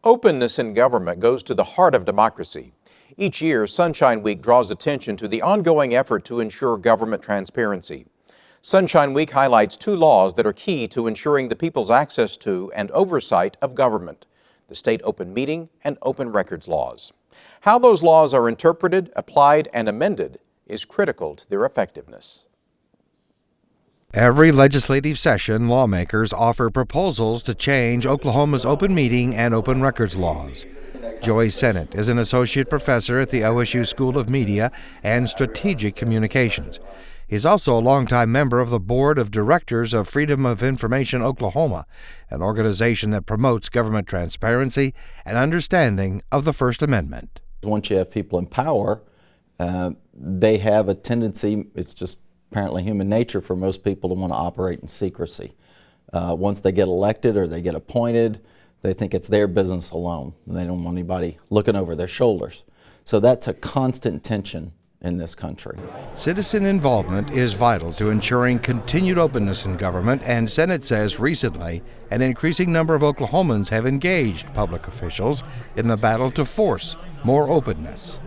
Openness in government goes to the heart of democracy. Each year, Sunshine Week draws attention to the ongoing effort to ensure government transparency. Sunshine Week highlights two laws that are key to ensuring the people's access to and oversight of government: the State Open Meeting and Open Records laws. How those laws are interpreted, applied, and amended is critical to their effectiveness. Every legislative session, lawmakers offer proposals to change Oklahoma's open meeting and open records laws. Joey Sennett is an associate professor at the OSU School of Media and Strategic Communications. He's also a longtime member of the Board of Directors of Freedom of Information Oklahoma, an organization that promotes government transparency and understanding of the First Amendment. Once you have people in power, they have a tendency, it's just apparently human nature for most people, to want to operate in secrecy. Once they get elected or they get appointed, they think it's their business alone, and they don't want anybody looking over their shoulders. So that's a constant tension in this country. Citizen involvement is vital to ensuring continued openness in government, and Sennett says recently an increasing number of Oklahomans have engaged public officials in the battle to force more openness.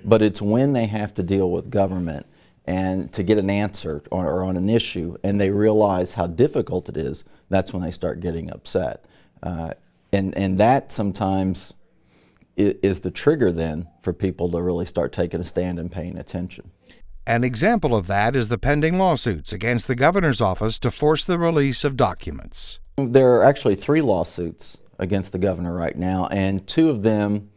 But it's when they have to deal with government and to get an answer or on an issue, and they realize how difficult it is, that's when they start getting upset. And that sometimes is the trigger then for people to really start taking a stand and paying attention. An example of that is the pending lawsuits against the governor's office to force the release of documents. There are actually 3 lawsuits against the governor right now, and 2 of them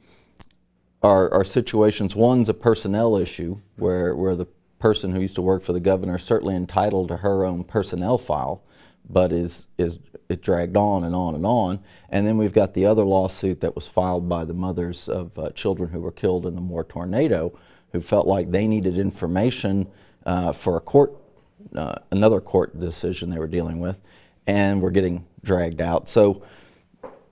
are situations. One's a personnel issue where the person who used to work for the governor is certainly entitled to her own personnel file, but it dragged on and on and on. And then we've got the other lawsuit that was filed by the mothers of children who were killed in the Moore tornado, who felt like they needed information for another court decision they were dealing with, and were getting dragged out. So,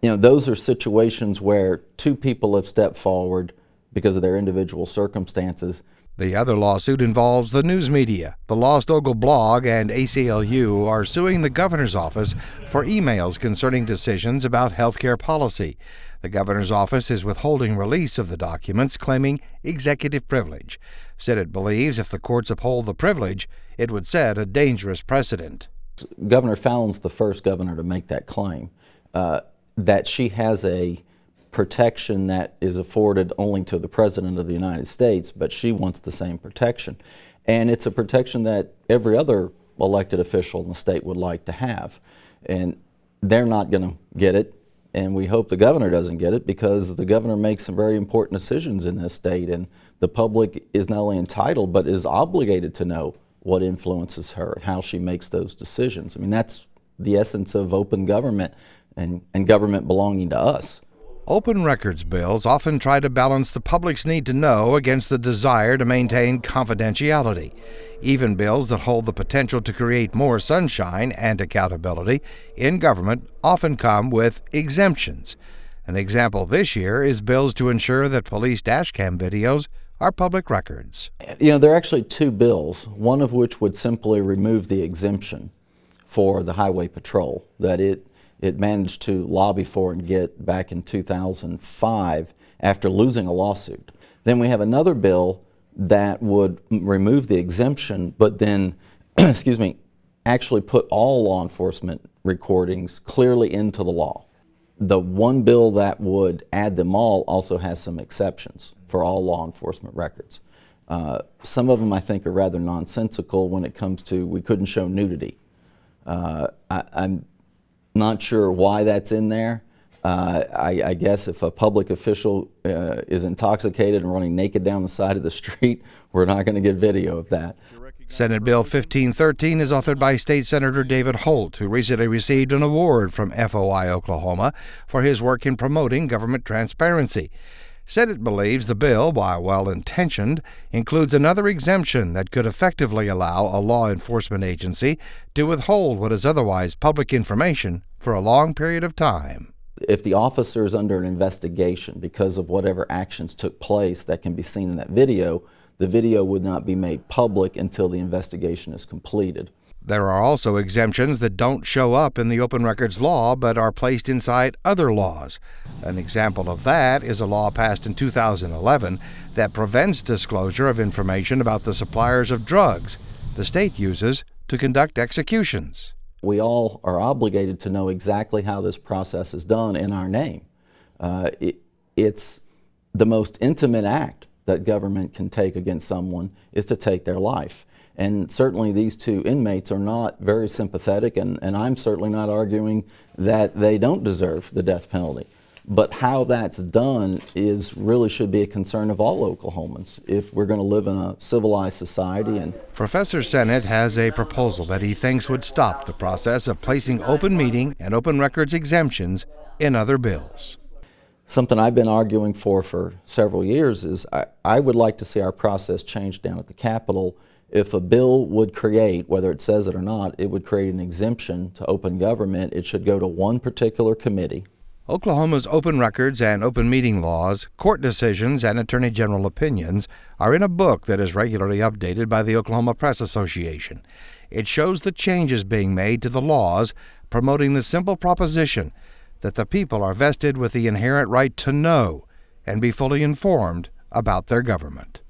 those are situations where 2 people have stepped forward because of their individual circumstances. The other lawsuit involves the news media. The Lost Ogle blog and ACLU are suing the governor's office for emails concerning decisions about health care policy. The governor's office is withholding release of the documents, claiming executive privilege. Sennett believes if the courts uphold the privilege, it would set a dangerous precedent. Governor Fallon's the first governor to make that claim, that she has a protection that is afforded only to the President of the United States, but she wants the same protection. And it's a protection that every other elected official in the state would like to have. And they're not going to get it, and we hope the governor doesn't get it, because the governor makes some very important decisions in this state, and the public is not only entitled but is obligated to know what influences her and how she makes those decisions. I mean, that's the essence of open government and government belonging to us. Open records bills often try to balance the public's need to know against the desire to maintain confidentiality. Even bills that hold the potential to create more sunshine and accountability in government often come with exemptions. An example this year is bills to ensure that police dashcam videos are public records. There are actually 2 bills, one of which would simply remove the exemption for the highway patrol that it managed to lobby for and get back in 2005 after losing a lawsuit. Then we have another bill that would remove the exemption, but then, actually put all law enforcement recordings clearly into the law. The one bill that would add them all also has some exceptions for all law enforcement records. Some of them I think are rather nonsensical when it comes to we couldn't show nudity. I'm not sure why that's in there. I guess if a public official is intoxicated and running naked down the side of the street, we're not going to get video of that. Senate Bill 1513 is authored by State Senator David Holt, who recently received an award from FOI Oklahoma for his work in promoting government transparency. Sennett believes the bill, while well-intentioned, includes another exemption that could effectively allow a law enforcement agency to withhold what is otherwise public information for a long period of time. If the officer is under an investigation because of whatever actions took place that can be seen in that video, the video would not be made public until the investigation is completed. There are also exemptions that don't show up in the Open Records Law but are placed inside other laws. An example of that is a law passed in 2011 that prevents disclosure of information about the suppliers of drugs the state uses to conduct executions. We all are obligated to know exactly how this process is done in our name. It's the most intimate act that government can take against someone is to take their life. And certainly these two inmates are not very sympathetic, and I'm certainly not arguing that they don't deserve the death penalty. But how that's done really should be a concern of all Oklahomans if we're going to live in a civilized society. And Professor Sennett has a proposal that he thinks would stop the process of placing open meeting and open records exemptions in other bills. Something I've been arguing for several years is I would like to see our process changed down at the Capitol. If a bill would create, whether it says it or not, it would create an exemption to open government, it should go to one particular committee. Oklahoma's open records and open meeting laws, court decisions, and Attorney General opinions are in a book that is regularly updated by the Oklahoma Press Association. It shows the changes being made to the laws, promoting the simple proposition that the people are vested with the inherent right to know and be fully informed about their government.